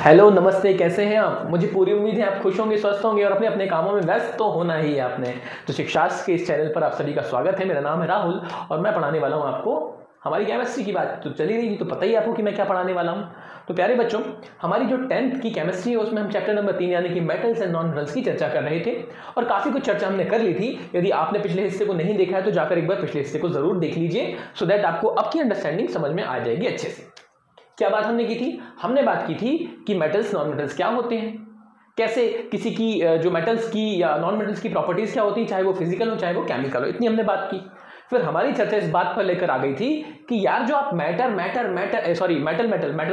Hello नमस्ते, कैसे हैं आप। मुझे पूरी उम्मीद है आप खुश होंगे, स्वस्थ होंगे और अपने अपने कामों में व्यस्त तो होना ही है आपने। तो शिक्षाशास्त्र के इस चैनल पर आप सभी का स्वागत है। मेरा नाम है राहुल और मैं पढ़ाने वाला हूं आपको हमारी केमिस्ट्री की बात तो चली रही थी, तो पता ही आपको कि मैं क्या पढ़ाने वाला हूं। तो प्यारे बच्चों, हमारी जो 10th की केमिस्ट्री है उसमें हम चैप्टर नंबर 3 यानी कि मेटल्स एंड नॉन मेटल्स की चर्चा कर रहे थे और काफ़ी कुछ चर्चा हमने कर ली थी। यदि आपने पिछले हिस्से को नहीं देखा है तो जाकर एक बार पिछले हिस्से को जरूर देख लीजिए, सो दैट आपको अब की अंडरस्टैंडिंग समझ में आ जाएगी अच्छे से। क्या बात हमने की थी? हमने बात की थी कि मेटल्स नॉन मेटल्स क्या होते हैं, कैसे किसी की जो मेटल्स की या नॉन मेटल्स की प्रॉपर्टीज क्या होती है, चाहे वो फिजिकल हो चाहे वो केमिकल हो, इतनी हमने बात की। फिर हमारी चर्चा इस बात पर लेकर आ गई थी कि यार जो आप मैटर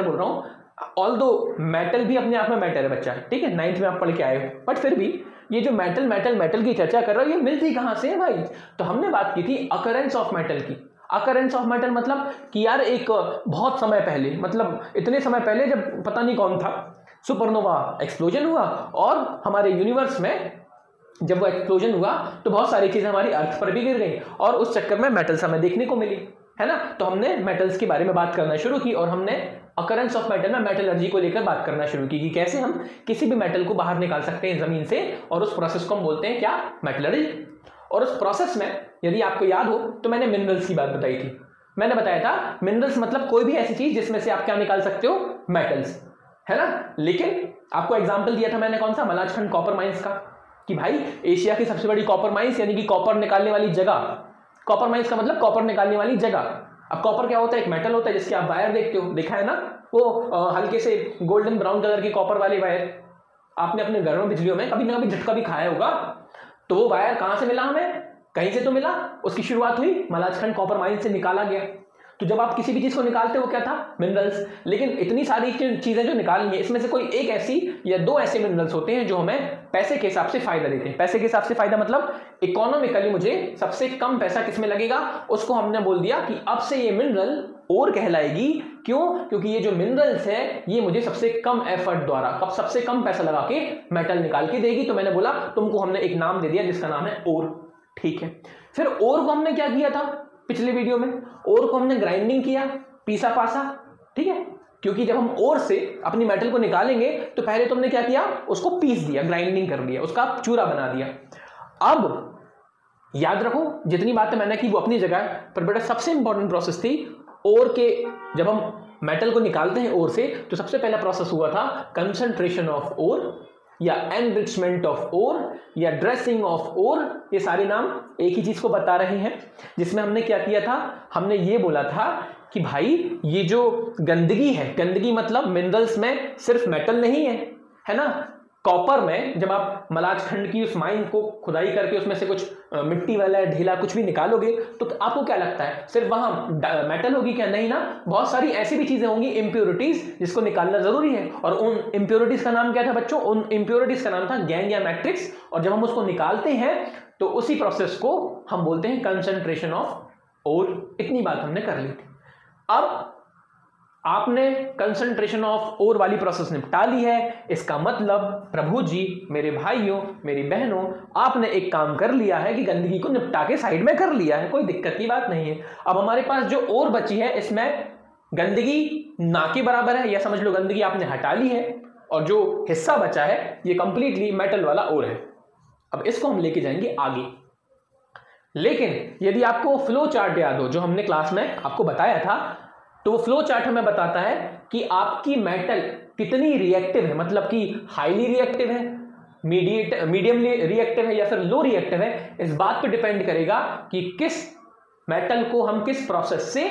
बोल रहा हूँ, ऑल्दो मेटल भी अपने आप में मैटर है बच्चा, ठीक है, 9th में आप पढ़ के आए हो, बट फिर भी ये जो मेटल की चर्चा कर रहे हो ये मिलती कहाँ से है भाई? तो हमने बात की थी अकरेंस ऑफ मेटल की। अकरेंस ऑफ मेटल मतलब कि यार एक बहुत समय पहले, मतलब इतने समय पहले जब पता नहीं कौन था, सुपरनोवा एक्सप्लोजन हुआ और हमारे यूनिवर्स में जब वो एक्सप्लोजन हुआ तो बहुत सारी चीजें हमारी अर्थ पर भी गिर गई और उस चक्कर में मेटल्स हमें देखने को मिली, है ना। तो हमने मेटल्स के बारे में बात करना शुरू की और हमने अकरेंस ऑफ मेटल में मेटलर्जी को लेकर बात करना शुरू की कि कैसे हम किसी भी मेटल को बाहर निकाल सकते हैं जमीन से, और उस प्रोसेस को हम बोलते हैं क्या? मेटलर्जी। और उस प्रोसेस में यदि आपको याद हो तो मैंने मिनरल्स की बात बताई थी। मैंने बताया था मिनरल्स मतलब कोई भी ऐसी चीज जिसमें से आप क्या निकाल सकते हो? मेटल्स, है ना। लेकिन आपको एग्जांपल दिया था मैंने कौन सा? मलाजखंड कॉपर माइंस का, कि भाई एशिया की सबसे बड़ी कॉपर माइंस यानी कि कॉपर निकालने वाली जगह। कॉपर माइंस का मतलब कॉपर निकालने वाली जगह। अब कॉपर क्या होता है? एक मेटल होता है जिसके आप वायर देखते हो, देखा है ना, वो हल्के से गोल्डन ब्राउन कलर की कॉपर वाले वायर। आपने अपने घर में बिजलियों में कभी ना कभी झटका भी खाया होगा। तो वो वायर कहां से मिला? हमें कहीं से तो मिला। उसकी शुरुआत हुई मलाजखंड कॉपर माइन से निकाला गया। तो जब आप किसी भी चीज को निकालते हो क्या था? मिनरल्स। लेकिन इतनी सारी चीजें जो निकालनी है इसमें से कोई एक ऐसी या दो ऐसे मिनरल्स होते हैं जो हमें पैसे के हिसाब से फायदा देते हैं। पैसे के हिसाब से फायदा मतलब इकोनॉमिकली मुझे सबसे कम पैसा किसमें लगेगा, उसको हमने बोल दिया कि अब से ये मिनरल और कहलाएगी। क्यों? क्योंकि ये जो मिनरल्स है ये मुझे सबसे कम एफर्ट द्वारा कब सबसे कम पैसा लगा के मेटल निकाल के देगी। तो मैंने बोला तुमको हमने एक नाम दे दिया जिसका नाम है ओर, ठीक है। फिर ओर को हमने क्या किया था पिछले वीडियो में? ओर को हमने ग्राइंडिंग किया, पीसा पासा, ठीक है। क्योंकि जब हम ओर से अपनी मेटल को निकालेंगे तो पहले तुमने क्या किया? उसको पीस दिया, ग्राइंडिंग कर दिया, उसका चूरा बना दिया। अब याद रखो जितनी बातें मैंने की वो अपनी जगह, पर बेटा सबसे इंपॉर्टेंट प्रोसेस थी ओर के। जब हम मेटल को निकालते हैं ओर से तो सबसे पहला प्रोसेस हुआ था कंसंट्रेशन ऑफ ओर या एनरिचमेंट ऑफ ओर या ड्रेसिंग ऑफ ओर। ये सारे नाम एक ही चीज को बता रहे हैं, जिसमें हमने क्या किया था? हमने ये बोला था कि भाई ये जो गंदगी है, गंदगी मतलब मिनरल्स में सिर्फ मेटल नहीं है ना। कॉपर में जब आप मलाजखंड की उस माइन को खुदाई करके उसमें से कुछ मिट्टी वाला ढीला कुछ भी निकालोगे तो आपको क्या लगता है सिर्फ वहां मेटल होगी क्या? नहीं ना, बहुत सारी ऐसी भी चीजें होंगी, इंप्योरिटीज, जिसको निकालना जरूरी है। और उन इंप्योरिटीज का नाम क्या था बच्चों? उन इंप्योरिटीज का नाम था गैंग या मैट्रिक्स। और जब हम उसको निकालते हैं तो उसी प्रोसेस को हम बोलते हैं कंसंट्रेशन ऑफ ओर। इतनी बात हमने कर ली थी। अब आपने कंसंट्रेशन ऑफ ओर वाली प्रोसेस निपटा ली है। इसका मतलब प्रभु जी, मेरे भाइयों, मेरी बहनों, आपने एक काम कर लिया है कि गंदगी को निपटा के साइड में कर लिया है, कोई दिक्कत की बात नहीं है। अब हमारे पास जो ओर बची है इसमें गंदगी ना के बराबर है, या समझ लो गंदगी आपने हटा ली है और जो हिस्सा बचा है ये कंप्लीटली मेटल वाला ओर है। अब इसको हम लेके जाएंगे आगे। लेकिन यदि आपको फ्लो चार्ट याद हो जो हमने क्लास में आपको बताया था, तो वो फ्लो चार्ट हमें बताता है कि आपकी मेटल कितनी रिएक्टिव है, मतलब कि हाईली रिएक्टिव है, मीडियम रिएक्टिव है या फिर लो रिएक्टिव है। इस बात पर डिपेंड करेगा कि किस मेटल को हम किस प्रोसेस से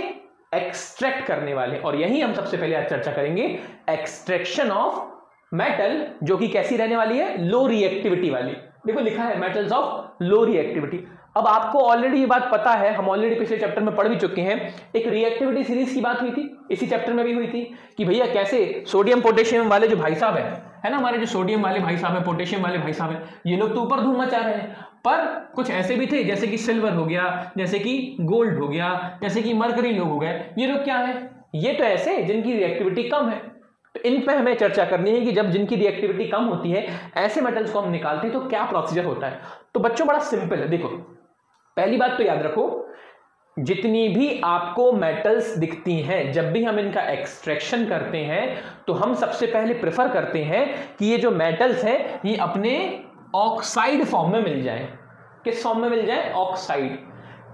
एक्सट्रैक्ट करने वाले। और यही हम सबसे पहले आज चर्चा करेंगे, एक्सट्रैक्शन ऑफ मेटल, जो कि कैसी रहने वाली है? लो रिएक्टिविटी वाली। देखो लिखा है मेटल्स ऑफ लो रिएक्टिविटी। अब आपको ऑलरेडी ये बात पता है, हम ऑलरेडी पिछले चैप्टर में पढ़ भी चुके हैं। एक रिएक्टिविटी सीरीज की बात हुई थी, इसी चैप्टर में भी हुई थी, कि भैया कैसे सोडियम पोटेशियम वाले जो भाई साहब है ना, हमारे जो सोडियम वाले भाई साहब है, पोटेशियम वाले भाई साहब है, ये लोग तो ऊपर धूम मचा रहे हैं। पर कुछ ऐसे भी थे जैसे कि सिल्वर हो गया, जैसे कि गोल्ड हो गया, जैसे कि मरकरी लोग हो गए। ये लोग क्या है? ये तो ऐसे जिनकी रिएक्टिविटी कम है। तो इन पे हमें चर्चा करनी है कि जब जिनकी रिएक्टिविटी कम होती है ऐसे मेटल्स को हम निकालते हैं तो क्या प्रोसीजर होता है। तो बच्चों बड़ा सिंपल है। देखो पहली बात तो याद रखो, जितनी भी आपको मेटल्स दिखती हैं, जब भी हम इनका एक्सट्रैक्शन करते हैं तो हम सबसे पहले प्रेफर करते हैं कि ये जो मेटल्स हैं ये अपने ऑक्साइड फॉर्म में मिल जाएं। किस फॉर्म में मिल जाए? ऑक्साइड।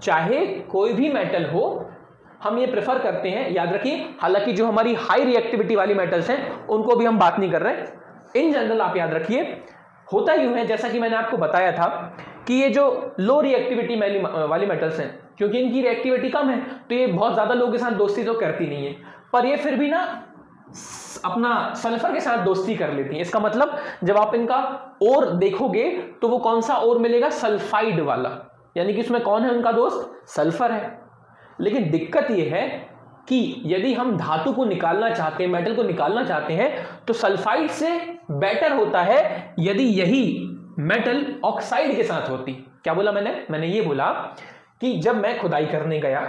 चाहे कोई भी मेटल हो हम ये प्रेफर करते हैं, याद रखिए। हालांकि जो हमारी हाई रिएक्टिविटी वाली मेटल्स हैं उनको भी हम बात नहीं कर रहे। इन जनरल आप याद रखिए, होता यूं है जैसा कि मैंने आपको बताया था कि ये जो लो रिएक्टिविटी वाली मेटल्स हैं, क्योंकि इनकी रिएक्टिविटी कम है तो ये बहुत ज्यादा लोगों के साथ दोस्ती तो करती नहीं है, पर ये फिर भी ना अपना सल्फर के साथ दोस्ती कर लेती हैं। इसका मतलब जब आप इनका ओर देखोगे तो वो कौन सा ओर मिलेगा? सल्फाइड वाला, यानी कि उसमें कौन है उनका दोस्त? सल्फर है। लेकिन दिक्कत ये है कि यदि हम धातु को निकालना चाहते हैं, मेटल को निकालना चाहते हैं, तो सल्फाइड से बेटर होता है यदि यही मेटल ऑक्साइड के साथ होती। क्या बोला मैंने ये बोला कि जब मैं खुदाई करने गया,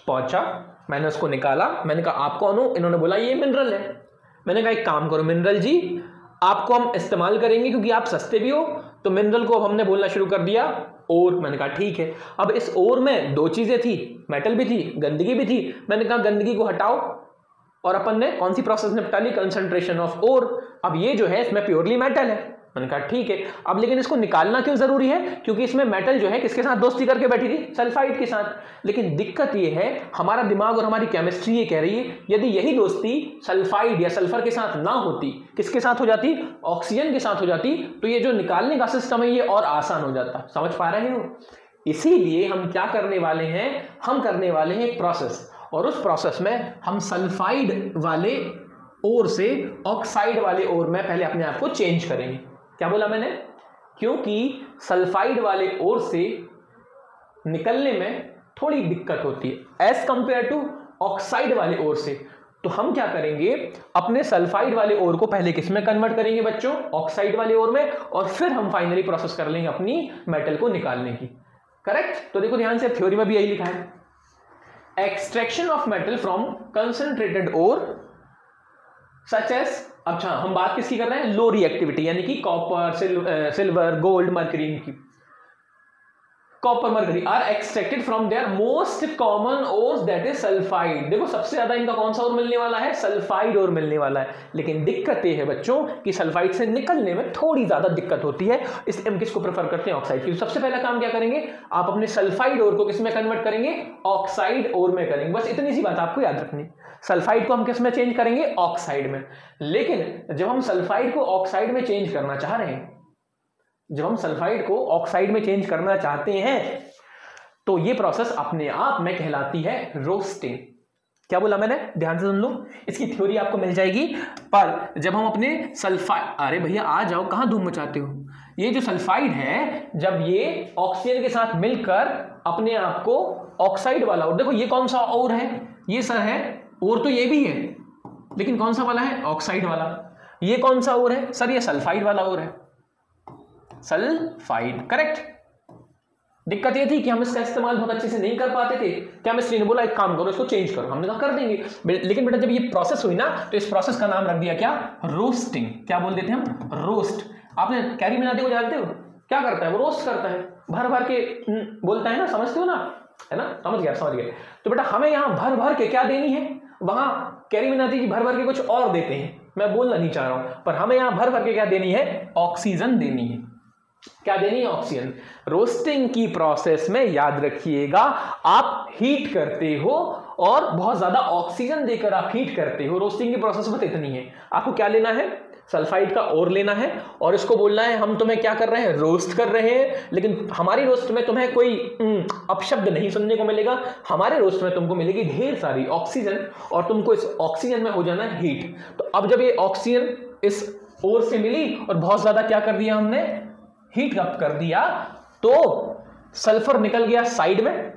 पहुंचा, मैंने उसको निकाला, मैंने कहा आप कौन हो? इन्होंने बोला ये मिनरल है। मैंने कहा एक काम करो मिनरल जी, आपको हम इस्तेमाल करेंगे क्योंकि आप सस्ते भी हो, तो मिनरल को हमने बोलना शुरू कर दिया और। मैंने कहा ठीक है। अब इस और में दो चीजें थी, मेटल भी थी, गंदगी भी थी। मैंने कहा गंदगी को हटाओ, और अपन ने कौन सी प्रोसेस निपटा ली? Concentration of ore. अब ये जो है इसमें प्योरली मेटल है। मैंने कहा ठीक है। अब लेकिन इसको निकालना क्यों जरूरी है? क्योंकि इसमें मेटल जो है किसके साथ दोस्ती करके बैठी थी? सल्फाइड के साथ। लेकिन दिक्कत ये है, हमारा दिमाग और हमारी केमिस्ट्री ये कह रही है यदि यही दोस्ती सल्फाइड या सल्फर के साथ ना होती, किसके साथ हो जाती? ऑक्सीजन के साथ हो जाती, तो ये जो निकालने का सिस्टम है ये और आसान हो जाता। समझ पा रहे हो? इसीलिए हम क्या करने वाले हैं? हम करने वाले हैं एक प्रोसेस, और उस प्रोसेस में हम सल्फाइड वाले ओर से ऑक्साइड वाले ओर में पहले अपने आप को चेंज करेंगे। क्या बोला मैंने? क्योंकि सल्फाइड वाले ओर से निकलने में थोड़ी दिक्कत होती है एज कंपेयर टू ऑक्साइड वाले ओर से। तो हम क्या करेंगे? अपने सल्फाइड वाले ओर को पहले किस में कन्वर्ट करेंगे बच्चों? ऑक्साइड वाले ओर में, और फिर हम फाइनली प्रोसेस कर लेंगे अपनी मेटल को निकालने की। करेक्ट? तो देखो ध्यान से, थ्योरी में भी यही लिखा है, extraction of metal from concentrated ore such as. अच्छा, हम बात किसकी कर रहे हैं? लो रिएक्टिविटी, यानी कि कॉपर, सिल्वर, गोल्ड, मर्करी की। Copper, mercury are extracted from their most common ores that is sulphide. देखो सबसे ज्यादा इनका कौन सा ओर मिलने वाला है? सल्फाइड ओर मिलने वाला है। लेकिन दिक्कत ये है बच्चों कि सल्फाइड से निकलने में थोड़ी ज्यादा दिक्कत होती है, इसलिए हम किसको प्रेफर करते हैं? ऑक्साइड की। सबसे पहला काम क्या करेंगे? आप अपने सल्फाइड ओर को किस में कन्वर्ट करेंगे? ऑक्साइड ओर में करेंगे। बस इतनी सी बात आपको याद रखनी। सल्फाइड को हम किस में चेंज करेंगे? ऑक्साइड में। लेकिन जब हम सल्फाइड को ऑक्साइड में चेंज करना चाह रहे हैं, जब हम सल्फाइड को ऑक्साइड में चेंज करना चाहते हैं, तो ये प्रोसेस अपने आप में कहलाती है रोस्टिंग। क्या बोला मैंने? ध्यान से सुन लो, इसकी थ्योरी आपको मिल जाएगी। पर जब हम अपने सल्फाइड, अरे भैया आ जाओ, कहां धूम मचाते हो? ये जो सल्फाइड है, जब ये ऑक्सीजन के साथ मिलकर अपने आप को ऑक्साइड वाला, और देखो ये कौन सा और है? ये सर है, और तो ये भी है, लेकिन कौन सा वाला है? ऑक्साइड वाला। ये कौन सा और है? सर ये सल्फाइड वाला और है, सल्फाइड। करेक्ट? दिक्कत ये थी कि हम इसका इस्तेमाल बहुत अच्छे से नहीं कर पाते थे। केमिस्ट्री ने बोला एक काम करो, इसको चेंज करो। हमने कहा कर देंगे, लेकिन बेटा जब ये प्रोसेस हुई ना, तो इस प्रोसेस का नाम रख दिया क्या? रोस्टिंग। क्या बोल देते हैं हम? रोस्ट। आपने कैरी मिलाते को जानते हो? क्या करता है वो? रोस्ट करता है, भर भर के बोलता है ना, समझते हो ना? है ना? समझ गया, समझ गए। तो बेटा हमें यहां भर भर के क्या देनी है? वहां कैरी मिलाती जी भर भर के कुछ और देते हैं, मैं बोलना नहीं चाह रहा हूं, पर हमें यहां भर भर के क्या देनी है? ऑक्सीजन देनी है। क्या देनी है? ऑक्सीजन। रोस्टिंग की प्रोसेस में याद रखिएगा, आप हीट करते हो और बहुत ज्यादा ऑक्सीजन देकर आप हीट करते हो। रोस्टिंग की प्रोसेस में इतनी है। आपको क्या लेना है? सल्फाइड का ओर लेना है, और इसको बोलना है हम तुम्हें क्या कर रहे हैं? रोस्ट कर रहे हैं। लेकिन हमारी रोस्ट में तुम्हें कोई अपशब्द नहीं सुनने को मिलेगा। हमारे रोस्ट में तुमको मिलेगी ढेर सारी ऑक्सीजन, और तुमको इस ऑक्सीजन में हो जाना है हीट। तो अब जब ये ऑक्सीजन इस ओर से मिली और बहुत ज्यादा क्या कर दिया हमने? हीट अप कर दिया, तो सल्फर निकल गया साइड में,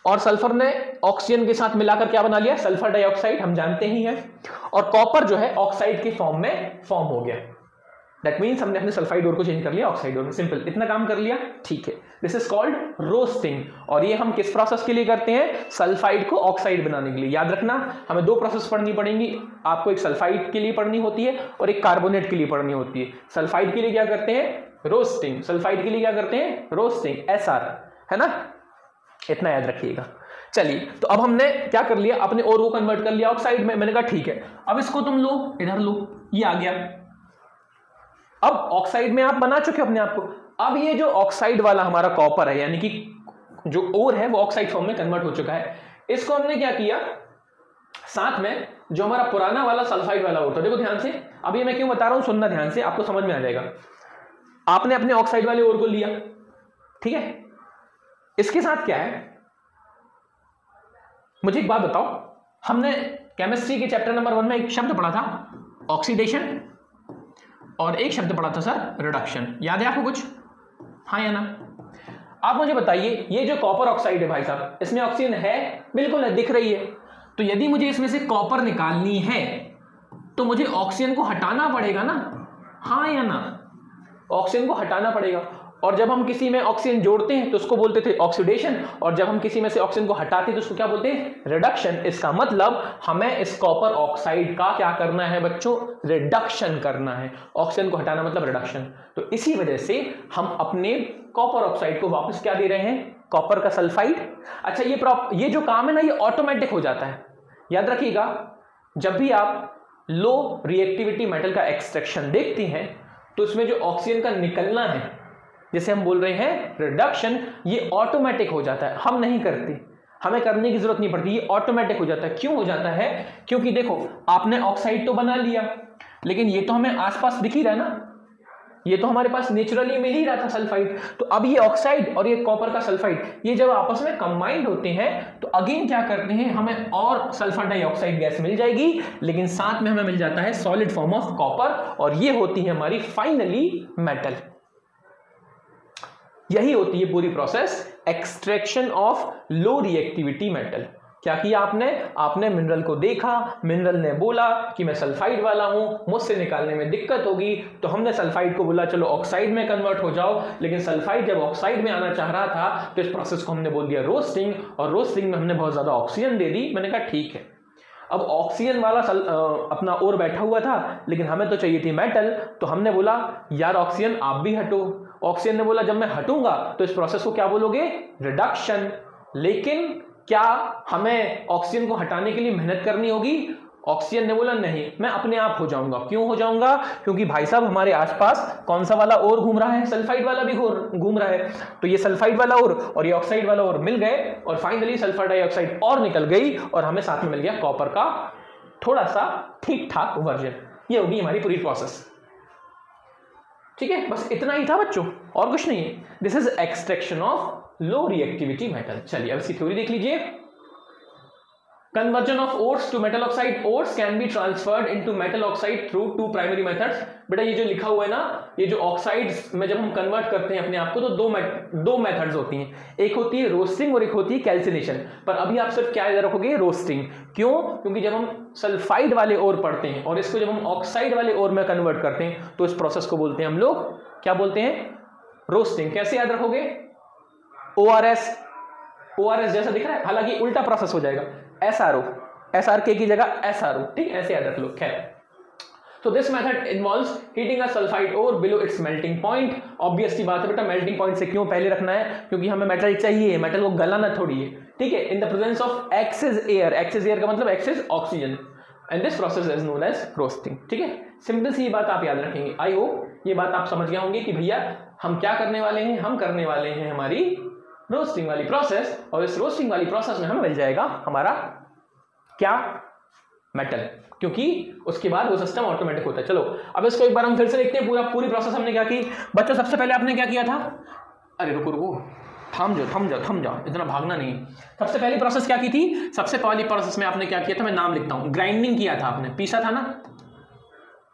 और सल्फर ने ऑक्सीजन के साथ मिलाकर क्या बना लिया? सल्फर डाइऑक्साइड, हम जानते ही हैं। और कॉपर जो है ऑक्साइड के फॉर्म में फॉर्म हो गया। दैट मीन्स हमने अपने सल्फाइड ओर को चेंज कर लिया ऑक्साइड ओर में। सिंपल, इतना काम कर लिया, ठीक है। This is called roasting. और ये हम किस प्रोसेस के लिए करते हैं? सल्फाइड को ऑक्साइड बनाने के लिए। याद रखना, हमें दो प्रोसेस पढ़नी पड़ेंगी। आपको एक सल्फाइड के लिए पढ़नी होती है और एक कार्बोनेट के लिए पढ़नी होती है। सल्फाइड के लिए क्या करते हैं? रोस्टिंग। सल्फाइड के लिए क्या करते हैं? रोस्टिंग। SR, है ना? इतना याद रखिएगा। चलिए, तो अब हमने क्या कर लिया, अपने ओर को कन्वर्ट कर लिया ऑक्साइड में। मैंने कहा ठीक है, अब इसको तुम लो, इधर लो, ये आ गया। अब ऑक्साइड में आप बना चुके अपने आप को। अब ये जो ऑक्साइड वाला हमारा कॉपर है, यानी कि जो ओर है वो ऑक्साइड फॉर्म में कन्वर्ट हो चुका है। इसको हमने क्या किया, साथ में जो हमारा पुराना वाला सल्फाइड वाला ओर था, देखो ध्यान से, अब ये मैं क्यों बता रहा हूं, सुनना ध्यान से, आपको समझ में आ जाएगा। आपने अपने ऑक्साइड वाले ओर को लिया, ठीक है, इसके साथ क्या है, मुझे एक बात बताओ, हमने केमिस्ट्री के चैप्टर नंबर 1 में एक शब्द पढ़ा था ऑक्सीडेशन, और एक शब्द पढ़ा था सर रिडक्शन। याद है आपको कुछ, हाँ या ना? आप मुझे बताइए, ये जो कॉपर ऑक्साइड है भाई साहब, इसमें ऑक्सीजन है? बिल्कुल है, दिख रही है। तो यदि मुझे इसमें से कॉपर निकालनी है तो मुझे ऑक्सीजन को हटाना पड़ेगा ना, हाँ या ना? ऑक्सीजन को हटाना पड़ेगा। और जब हम किसी में ऑक्सीजन जोड़ते हैं तो उसको बोलते थे ऑक्सीडेशन, और जब हम किसी में से ऑक्सीजन को हटाते हैं तो उसको क्या बोलते हैं, रिडक्शन। इसका मतलब हमें इस कॉपर ऑक्साइड का क्या करना है बच्चों, रिडक्शन करना है। ऑक्सीजन को हटाना मतलब रिडक्शन। तो इसी वजह से हम अपने कॉपर ऑक्साइड को वापस क्या दे रहे हैं, कॉपर का सल्फाइड। अच्छा, ये जो काम है ना, ये ऑटोमेटिक हो जाता है। याद रखिएगा, जब भी आप लो रिएक्टिविटी मेटल का एक्सट्रैक्शन देखते हैं तो इसमें जो ऑक्सीजन का निकलना है, जैसे हम बोल रहे हैं रिडक्शन, ये ऑटोमेटिक हो जाता है, हम नहीं करते, हमें करने की जरूरत नहीं पड़ती, ये ऑटोमेटिक हो जाता है। क्यों हो जाता है, क्योंकि देखो आपने ऑक्साइड तो बना लिया, लेकिन ये तो हमें आसपास दिख ही रहा है ना, ये तो हमारे पास नेचुरली मिल ही रहा था सल्फाइड। तो अब ये ऑक्साइड और ये कॉपर का सल्फाइड, ये जब आपस में कंबाइंड होते हैं तो अगेन क्या करते हैं, हमें और सल्फर डाइऑक्साइड गैस मिल जाएगी, लेकिन साथ में हमें मिल जाता है सॉलिड फॉर्म ऑफ कॉपर, और ये होती है हमारी फाइनली मेटल। यही होती है पूरी process, extraction of low reactivity metal. क्या किया आपने मिनरल को देखा, मिनरल ने बोला कि मैं सल्फाइड वाला हूं, मुझसे निकालने में दिक्कत होगी, तो हमने सल्फाइड को बोला चलो ऑक्साइड में कन्वर्ट हो जाओ। लेकिन सल्फाइड जब ऑक्साइड में आना चाह रहा था तो इस प्रोसेस को हमने बोल दिया रोस्टिंग, और रोस्टिंग में हमने बहुत ज्यादा ऑक्सीजन दे दी। मैंने कहा ठीक है, अब ऑक्सीजन वाला अपना और बैठा हुआ था, लेकिन हमें तो चाहिए थी मेटल, तो हमने बोला यार ऑक्सीजन आप भी हटो। ऑक्सीजन ने बोला जब मैं हटूंगा तो इस प्रोसेस को क्या बोलोगे, रिडक्शन। लेकिन क्या हमें ऑक्सीजन को हटाने के लिए मेहनत करनी होगी? ऑक्सीजन ने बोला नहीं, मैं अपने आप हो जाऊंगा। क्यों हो जाऊंगा? क्योंकि भाई साहब हमारे आसपास कौन सा वाला और घूम रहा है, सल्फाइड वाला भी घूम रहा है। तो ये सल्फाइड वाला और ये ऑक्साइड वाला और मिल गए, और फाइनली सल्फर डाइऑक्साइड और निकल गई, और हमें साथ में मिल गया कॉपर का थोड़ा सा ठीक ठाक वर्जन। ये होगी हमारी पूरी प्रोसेस। ठीक है, बस इतना ही था बच्चों, और कुछ नहीं है। This is extraction of low reactivity metal. चलिए अब इसकी थ्योरी देख लीजिए। Conversion of ores to metal oxide. Ores can be transferred into metal oxide through two primary methods. बेटा ये जो लिखा हुआ है ना, ये जो ऑक्साइड्स में जब हम कन्वर्ट करते हैं अपने आप को, तो दो मेथड्स होती हैं। एक होती है रोस्टिंग और एक होती है कैल्सिनेशन। पर अभी आप सिर्फ क्या याद रखोगे, रोस्टिंग। क्यों? क्योंकि जब हम सल्फाइड वाले ओर पढ़ते हैं और इसको जब हम ऑक्साइड वाले ओर में कन्वर्ट करते हैं तो इस प्रोसेस को बोलते हैं हम लोग, क्या बोलते हैं, रोस्टिंग। कैसे याद रखोगे? ORS जैसा दिख रहा है, हालांकि उल्टा प्रोसेस हो जाएगा, SRK की जगह SRO। ठीक, ऐसे याद रख लो। खैर, तो this method involves heating a sulphide ore below its melting point. Obviously बात है बेटा, मेल्टिंग पॉइंट से क्यों पहले रखना है? क्योंकि हमें मेटल चाहिए, मेटल को गलाना थोड़ी है। ठीक है, in the presence of excess air. Excess air का मतलब excess oxygen, and this process is known as roasting. ठीक है, सिंपल सी बात आप याद रखेंगे। आई होप ये बात आप समझ गए होंगे कि भैया हम क्या करने वाले हैं। हम करने वाले हैं हमारी रोस्टिंग वाली प्रोसेस, और इस रोस्टिंग वाली प्रोसेस में हमें मिल जाएगा हमारा क्या, मेटल, क्योंकि उसके बाद वो सिस्टम ऑटोमेटिक होता है। चलो अब इसको एक बार हम फिर से देखते हैं। पूरी प्रोसेस हमने क्या की बच्चों। सबसे पहले आपने क्या किया था, अरे रुको, थम जाओ, इतना भागना नहीं। सबसे पहली प्रोसेस क्या की थी? सबसे पहली प्रोसेस में आपने क्या किया था, मैं नाम लिखता हूं, ग्राइंडिंग किया था आपने, पीसा था ना,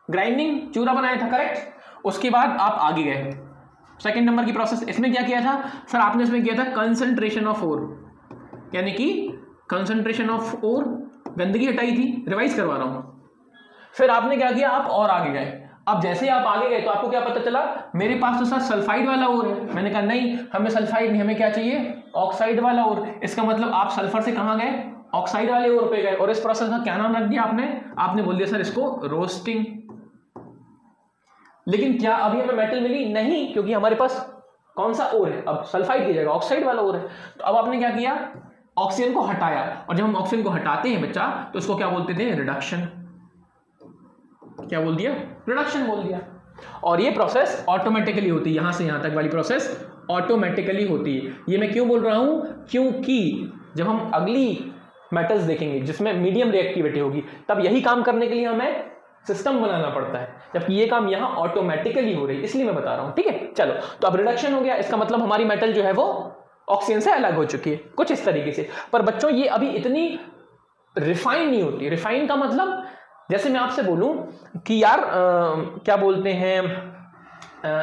ग्राइंडिंग, चूरा बनाया था, करेक्ट। उसके बाद आप आगे गए, सेकंड नंबर की प्रोसेस। इसमें क्या किया था सर आपने? इसमें किया था कंसंट्रेशन ऑफ ओर, यानी कि कंसंट्रेशन ऑफ ओर, गंदगी हटाई थी, रिवाइज करवा रहा हूं। फिर आपने क्या किया, आप और आगे गए। अब जैसे ही आप आगे गए तो आपको क्या पता चला, मेरे पास तो सर सल्फाइड वाला ओर है। मैंने कहा नहीं, हमें सल्फाइड नहीं, हमें क्या चाहिए, ऑक्साइड वाला ओर। इसका मतलब आप सल्फर से कहां गए, ऑक्साइड वाले ओर पे गए। और इस प्रोसेस का क्या नाम रख दिया आपने बोल दिया सर इसको रोस्टिंग। लेकिन क्या अभी हमें मेटल मिली? नहीं, क्योंकि हमारे पास कौन सा ओर है, अब सल्फाइड की जगह ऑक्साइड वाला ओर है। तो अब आपने क्या किया, ऑक्सीजन को हटाया, और जब हम ऑक्सीजन को हटाते हैं बच्चा तो उसको क्या बोलते थे, रिडक्शन। क्या बोल दिया, रिडक्शन बोल दिया। और ये प्रोसेस ऑटोमेटिकली होती है, यहां से यहां तक वाली प्रोसेस ऑटोमेटिकली होती है। ये मैं क्यों बोल रहा हूं, क्योंकि जब हम अगली मेटल्स देखेंगे जिसमें मीडियम रिएक्टिविटी होगी, तब यही काम करने के लिए हमें सिस्टम बनाना पड़ता है, जबकि ये काम यहां ऑटोमेटिकली हो रही है, इसलिए मैं बता रहा हूं। ठीक है, चलो, तो अब रिडक्शन हो गया, इसका मतलब हमारी मेटल जो है वो ऑक्सीजन से अलग हो चुकी है, कुछ इस तरीके से। पर बच्चों ये अभी इतनी रिफाइन नहीं होती। रिफाइन का मतलब, जैसे मैं आपसे बोलूं कि यार क्या बोलते हैं,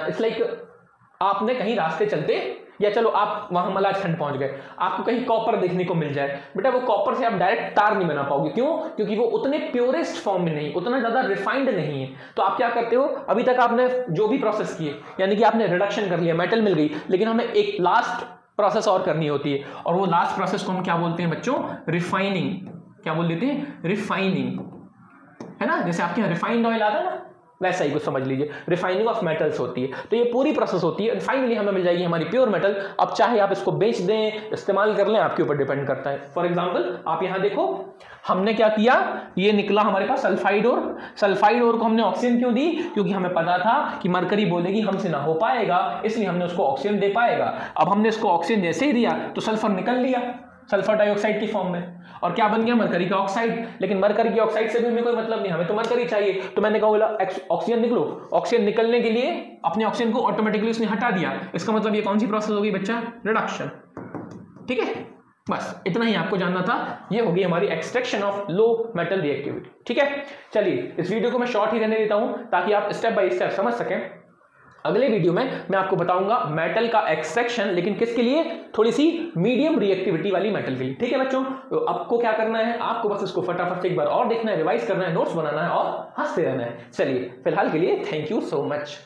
इट्स लाइक आपने कहीं रास्ते चलते, या चलो आप वहां मलाजखंड पहुंच गए, आपको कहीं कॉपर देखने को मिल जाए, बेटा वो कॉपर से आप डायरेक्ट तार नहीं बना पाओगे। क्यों? क्योंकि वो उतने प्योरेस्ट फॉर्म में नहीं, उतना ज्यादा रिफाइंड नहीं है। तो आप क्या करते हो, अभी तक आपने जो भी प्रोसेस किए, यानी कि आपने रिडक्शन कर लिया, मेटल मिल गई, लेकिन हमें एक लास्ट प्रोसेस और करनी होती है, और वो लास्ट प्रोसेस को हम क्या बोलते हैं बच्चों, रिफाइनिंग। क्या बोल देते हैं, रिफाइनिंग, है ना। जैसे आपके यहाँ रिफाइंड ऑयल आता है ना, वैसा ही कुछ समझ लीजिए, रिफाइनिंग ऑफ मेटल्स होती है। तो ये पूरी प्रोसेस होती है, फाइनली हमें मिल जाएगी हमारी प्योर मेटल। अब चाहे आप इसको बेच दें, इस्तेमाल कर लें, आपके ऊपर डिपेंड करता है। फॉर एग्जांपल आप यहाँ देखो, हमने क्या किया, ये निकला हमारे पास सल्फाइड ओर। सल्फाइड ओर को हमने ऑक्सीजन क्यों दी, क्योंकि हमें पता था कि मरकरी बोलेगी हमसे ना हो पाएगा, इसलिए हमने उसको ऑक्सीजन दे पाएगा। अब हमने इसको ऑक्सीजन जैसे ही दिया तो सल्फर निकल लिया सल्फर डाइऑक्साइड की फॉर्म में, और क्या बन गया, मरकरी का ऑक्साइड। लेकिन मरकरी की ऑक्साइड से भी हमें कोई मतलब नहीं, हमें तो मरकरी चाहिए। तो मैंने कहा बोला ऑक्सीजन निकलो, ऑक्सीजन निकलने के लिए अपने ऑक्सीजन को ऑटोमेटिकली उसने हटा दिया। इसका मतलब ये कौन सी प्रोसेस होगी बच्चा, रिडक्शन। ठीक है, बस इतना ही आपको जानना था। ये होगी हमारी extraction of low metal reactivity. ठीक है, चलिए इस वीडियो को मैं शॉर्ट ही रहने देता हूं ताकि आप स्टेप बाय स्टेप समझ सकें। अगले वीडियो में मैं आपको बताऊंगा मेटल का एक्सट्रैक्शन, लेकिन किसके लिए, थोड़ी सी मीडियम रिएक्टिविटी वाली मेटल के लिए। ठीक है बच्चों, तो आपको क्या करना है, आपको बस इसको फटाफट से एक बार और देखना है, रिवाइज करना है, नोट्स बनाना है और हंसते रहना है। चलिए फिलहाल के लिए थैंक यू सो मच।